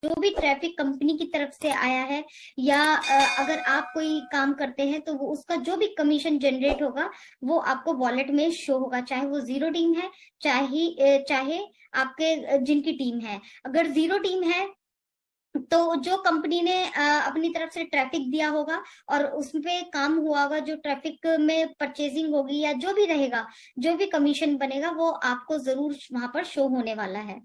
जो भी traffic company की तरफ से आया है या अगर आप कोई काम करते हैं तो वो उसका जो भी कमीशन जनरेट होगा वो आपको वॉलेट में शो होगा, चाहे वो जीरो टीम है, चाहे आपके जिनकी टीम है। अगर जीरो टीम है तो जो कंपनी ने अपनी तरफ से ट्रैफिक दिया होगा और उसपे काम हुआ होगा, जो ट्रैफिक में परचेजिंग होगी या जो भी रहेगा, जो भी कमीशन बनेगा वो आपको जरूर वहां पर शो होने वाला है।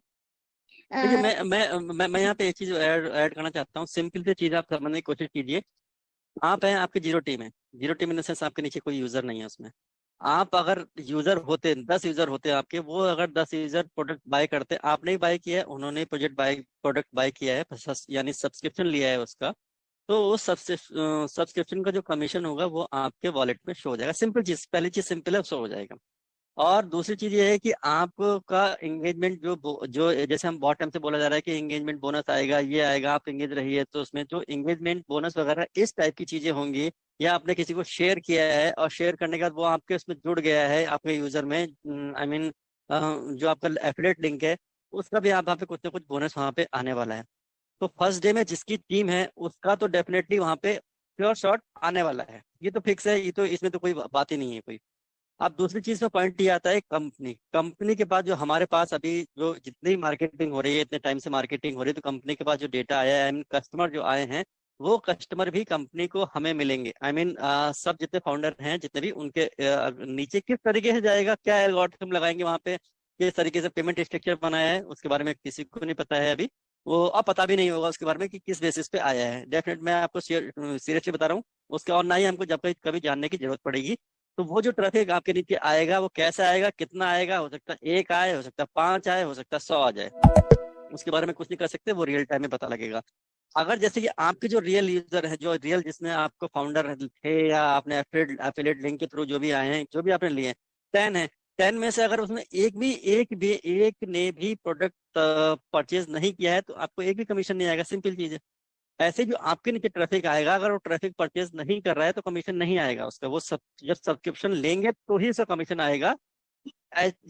देखिए, अ, मैं यहाँ पे एक चीज ऐड करना चाहता हूँ। सिंपल सी चीज आप समझने की कोशिश कीजिए। आप हैं, आपकी जीरो टीम है। Zero team in the sense आपके नीचे कोई यूजर नहीं है उसमें। आप अगर यूजर होते, 10 यूजर होते आपके, वो अगर 10 यूजर प्रोडक्ट बाय करते, आपने ही बाय किया है, उन्होंने प्रोडक्ट बाय किया है, यानी सब्सक्रिप्शन लिया है उसका, तो उस सब्सक्रिप्शन का जो कमीशन होगा वो आपके वॉलेट में शो हो जाएगा। सिंपल चीज, पहली चीज सिंपल है, शो हो जाएगा। और दूसरी चीज ये है कि आपका एंगेजमेंट जो जैसे हम बहुत टाइम से बोला जा रहा है कि एंगेजमेंट बोनस आएगा, ये आएगा, आप एंगेज रहिए, तो उसमें जो एंगेजमेंट बोनस वगैरह इस टाइप की चीजें होंगी, या आपने किसी को शेयर किया है और शेयर करने के बाद वो आपके उसमें जुड़ गया है आपके यूजर में, आई मीन जो आपका एफिलिएट लिंक है, उसका भी आप वहाँ पे कुछ ना कुछ बोनस वहाँ पे आने वाला है। तो फर्स्ट डे में जिसकी टीम है उसका तो डेफिनेटली वहाँ पे श्योर शॉट आने वाला है, ये तो फिक्स है, ये तो इसमें तो कोई बात ही नहीं है कोई। अब दूसरी चीज में पॉइंट ये आता है, कंपनी कंपनी के पास जो हमारे पास अभी जो जितनी मार्केटिंग हो रही है, इतने टाइम से मार्केटिंग हो रही है, तो कंपनी के पास जो डेटा आया है, कस्टमर जो आए हैं, वो कस्टमर भी कंपनी को हमें मिलेंगे। आई मीन सब जितने फाउंडर हैं, जितने भी उनके नीचे किस तरीके से जाएगा, क्या एल्गोरिथम लगाएंगे वहां पे, किस तरीके से पेमेंट स्ट्रक्चर बनाया है, उसके बारे में किसी को नहीं पता है अभी। वो अब पता भी नहीं होगा उसके बारे में कि किस बेसिस पे आया है। डेफिनेट मैं आपको सीरियसली बता रहा हूँ उसका, और ना ही हमको जब कभी जानने की जरूरत पड़ेगी। तो वो जो ट्रैफिक आपके नीचे आएगा वो कैसे आएगा, कितना आएगा, हो सकता है एक आए, हो सकता है 5 आए, हो सकता है 100 आ जाए, उसके बारे में कुछ नहीं कर सकते, वो रियल टाइम में पता लगेगा। अगर जैसे कि आपके जो रियल यूजर है, जो रियल जिसमें आपको फाउंडर थे या आपने एफिलिएट लिंक के थ्रू जो भी आए हैं, जो भी आपने लिए हैं, 10 है। 10 में से अगर उसमें एक ने भी प्रोडक्ट परचेज नहीं किया है तो आपको एक भी कमीशन नहीं आएगा। सिंपल चीज है। ऐसे जो आपके नीचे ट्रैफिक आएगा, अगर वो ट्रैफिक परचेज नहीं कर रहा है तो कमीशन नहीं आएगा उसका। वो सब जब सब्सक्रिप्शन लेंगे तो ही उसका कमीशन आएगा।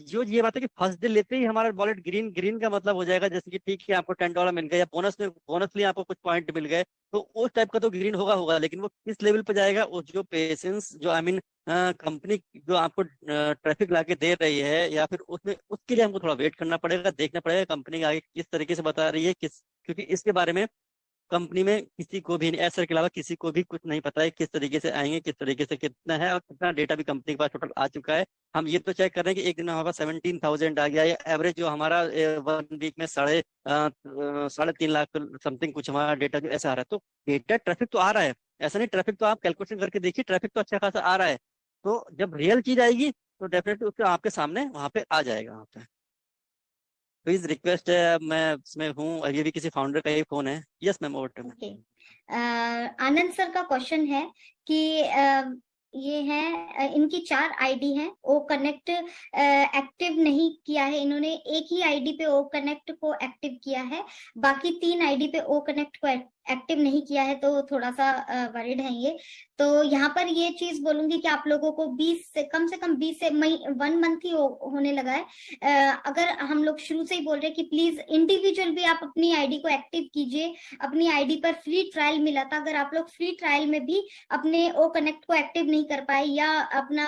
जो ये बात है कि फर्स्ट डे लेते ही हमारा वॉलेट ग्रीन, ग्रीन का मतलब हो जाएगा जैसे कि ठीक है आपको $10 मिल गया, या बोनस लिए आपको कुछ पॉइंट मिल गए, तो उस टाइप का तो ग्रीन होगा होगा। लेकिन वो किस लेवल पे जाएगा, वो जो पेशेंस, जो आई मीन कंपनी जो आपको ट्रैफिक ला के दे रही है, या फिर उसमें उसके लिए हमको थोड़ा वेट करना पड़ेगा, देखना पड़ेगा कंपनी आगे किस तरीके से बता रही है, किस, क्योंकि इसके बारे में कंपनी में किसी को भी नहीं, एसर के अलावा किसी को भी कुछ नहीं पता है किस तरीके से आएंगे, किस तरीके से कितना है, और कितना डेटा भी कंपनी के पास टोटल आ चुका है। हम ये तो चेक कर रहे हैं कि एक दिन में हमारे पास 17,000 आ गया, या एवरेज जो हमारा 1 वीक में 3.5 लाख समथिंग कुछ हमारा डेटा जो ऐसा आ रहा है। तो डेटा ट्रैफिक तो आ रहा है, ऐसा नहीं, ट्रैफिक तो आप कैलकुलेशन करके देखिए, ट्रैफिक तो अच्छा खासा आ रहा है। तो जब रियल चीज आएगी तो डेफिनेटली उसके आपके सामने वहां पे आ जाएगा वहां पे। प्लीज रिक्वेस्ट है, अब मैं इसमें हूँ और ये भी किसी फाउंडर का ही फोन है। Yes ma'am, over to. Okay. Anand sir का क्वेश्चन है कि ये है, इनकी 4 आईडी हैं, ओ कनेक्ट एक्टिव नहीं किया है इन्होंने, एक ही आईडी पे ओ कनेक्ट को एक्टिव किया है, बाकी 3 आईडी पे ओ कनेक्ट को एक्टिव नहीं किया है, तो थोड़ा सा वरिड है ये। तो यहाँ पर ये चीज बोलूंगी कि आप लोगों को 20 से कम 20 से 1 मंथ ही होने लगा है। अगर हम लोग शुरू से ही बोल रहे हैं कि प्लीज इंडिविजुअल भी आप अपनी आईडी को एक्टिव कीजिए। अपनी आईडी पर फ्री ट्रायल मिला था, अगर आप लोग फ्री ट्रायल में भी अपने ओ कनेक्ट को एक्टिव नहीं कर पाए या अपना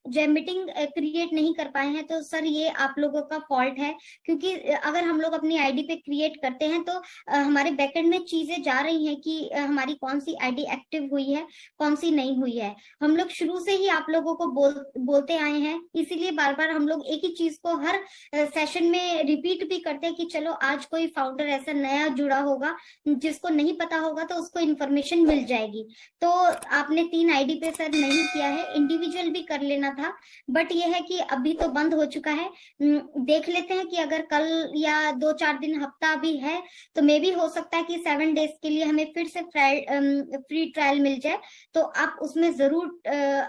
जो मीटिंग क्रिएट नहीं कर पाए हैं, तो सर ये आप लोगों का फॉल्ट है। क्योंकि अगर हम लोग अपनी आईडी पे क्रिएट करते हैं तो हमारे बैकएंड में चीजें जा रही हैं कि हमारी कौन सी आईडी एक्टिव हुई है, कौन सी नहीं हुई है। हम लोग शुरू से ही आप लोगों को बोलते आए हैं, इसीलिए बार बार हम लोग एक ही चीज को हर सेशन में रिपीट भी करते हैं कि चलो आज कोई फाउंडर ऐसा नया जुड़ा होगा जिसको नहीं पता होगा तो उसको इन्फॉर्मेशन मिल जाएगी। तो आपने 3 आईडी पे सर नहीं किया है, इंडिविजुअल भी कर लेना था, बट ये है कि अभी तो बंद हो चुका है। देख लेते हैं कि अगर कल या 2-4 दिन, हफ्ता भी है, तो मे भी हो सकता है कि 7 डेज के लिए हमें फिर से फ्री ट्रायल मिल जाए, तो आप उसमें जरूर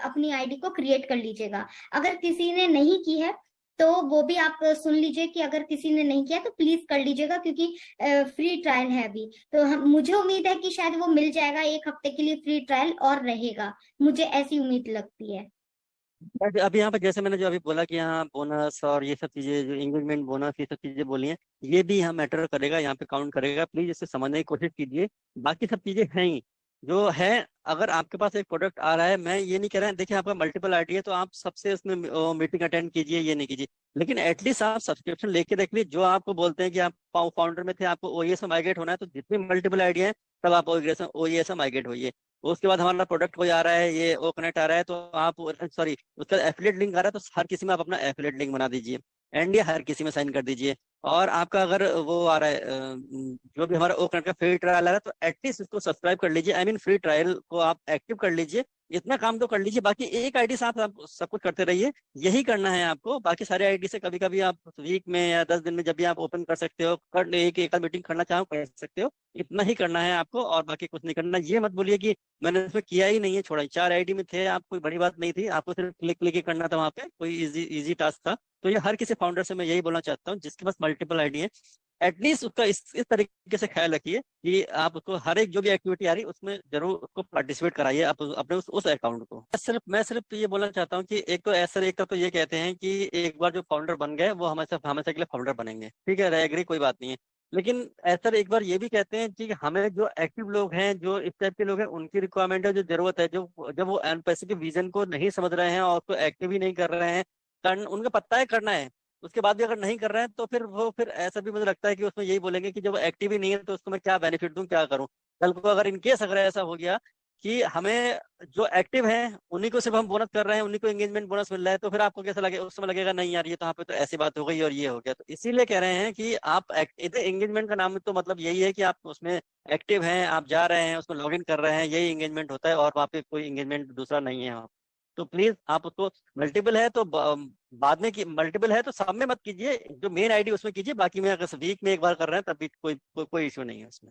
अपनी आईडी को क्रिएट कर लीजिएगा। अगर किसी ने नहीं की है तो वो भी आप सुन लीजिए कि अगर किसी ने नहीं किया तो प्लीज कर लीजिएगा, क्योंकि फ्री ट्रायल है अभी। तो मुझे उम्मीद है कि शायद वो मिल जाएगा, 1 हफ्ते के लिए फ्री ट्रायल और रहेगा, मुझे ऐसी उम्मीद लगती है। अभी यहाँ पे जैसे मैंने जो अभी बोला कि यहाँ बोनस और ये सब चीजें, जो एंगेजमेंट बोनस, ये सब चीजें बोली हैं, ये भी यहाँ मैटर करेगा, यहाँ पे काउंट करेगा। प्लीज इसे समझने की कोशिश कीजिए। बाकी सब चीजें हैं ही जो है। अगर आपके पास एक प्रोडक्ट आ रहा है, मैं ये नहीं कह रहा, देखिए आपका मल्टीपल आईडी है तो आप सबसे उसमें मीटिंग अटेंड कीजिए, ये नहीं कीजिए, लेकिन एटलीस्ट आप सब्सक्रिप्शन लेके रख लीजिए। जो आपको बोलते हैं कि आप फाउंडर में थे, आपको ओईएस में माइग्रेट होना है, तो जितनी मल्टीपल आईडी है तब आप ओईएस में माइग्रेट होइए। उसके बाद हमारा प्रोडक्ट कोई आ रहा है, ये ओ कनेक्ट आ रहा है, तो आप, सॉरी, उसका एफिलिएट लिंक आ रहा है, तो हर किसी में आप अपना एफिलिएट लिंक बना दीजिए, एंड ये हर किसी में साइन कर दीजिए। और आपका अगर वो आ रहा है, जो भी हमारा ओ कनेक्ट का फ्री ट्रायल आ रहा है, तो एटलीस्ट उसको सब्सक्राइब कर लीजिए, आई मीन फ्री ट्रायल को आप एक्टिव कर लीजिए। इतना काम तो कर लीजिए। बाकी एक आईडी से आप सब कुछ करते रहिए, यही करना है आपको। बाकी सारे आईडी से कभी कभी आप वीक में या 10 दिन में जब भी आप ओपन कर सकते हो, कर एक मीटिंग करना चाहो कर सकते हो। इतना ही करना है आपको, और बाकी कुछ नहीं करना। ये मत बोलिए कि मैंने इसमें किया ही नहीं है, छोड़ा ही। 4 आईडी में थे आप, कोई बड़ी बात नहीं थी, आपको सिर्फ क्लिक क्लिक ही करना था वहां पे, कोई इजी इजी टास्क था। तो ये हर किसी फाउंडर से मैं यही बोलना चाहता हूँ, जिसके पास मल्टीपल आईडी है, एटलीस्ट उसका इस तरीके से ख्याल रखिए कि आप उसको हर एक जो भी एक्टिविटी आ रही है उसमें जरूर उसको पार्टिसिपेट कराइए, आप अपने उस अकाउंट को। मैं सिर्फ ये बोलना चाहता हूँ कि एक तो ऐसा, एक तो ये कहते हैं कि एक बार जो फाउंडर बन गए वो हमेशा हमेशा के लिए फाउंडर बनेंगे, ठीक है, एग्री, कोई बात नहीं है। लेकिन ऐसा एक बार ये भी कहते हैं कि हमें जो एक्टिव लोग हैं, जो इस टाइप के लोग हैं, उनकी रिक्वायरमेंट है, जो जरूरत है, जो जब वो एनपीसी विजन को नहीं समझ रहे हैं और उसको एक्टिव ही नहीं कर रहे हैं, उनका पता है करना है, उसके बाद भी अगर नहीं कर रहे हैं, तो फिर ऐसा भी मुझे लगता है कि उसमें यही बोलेंगे कि जब एक्टिव ही नहीं है तो उसको मैं क्या बेनिफिट दूं, क्या करूं। कल को अगर इनकेस अगर ऐसा हो गया कि हमें जो एक्टिव है उन्हीं को सिर्फ हम बोनस कर रहे हैं, उन्हीं को एंगेजमेंट बोनस मिल रहा है, तो फिर आपको कैसा लगेगा? उस समय लगेगा नहीं यार, ये तो यहाँ पे तो ऐसी बात हो गई और ये हो गया। तो इसीलिए कह रहे हैं कि आप इधर एंगेजमेंट का नाम तो मतलब यही है कि आप उसमें एक्टिव हैं, आप जा रहे हैं, उसमें लॉग इन कर रहे हैं, यही एंगेजमेंट होता है, और वहाँ पे कोई एंगेजमेंट दूसरा नहीं है। तो प्लीज आप उसको, मल्टीपल है तो बाद में की, मल्टीपल है तो सब में मत कीजिए, जो मेन आईडी उसमें कीजिए, बाकी में अगर वीक में एक बार कर रहे हैं तब भी कोई इशू नहीं है उसमें।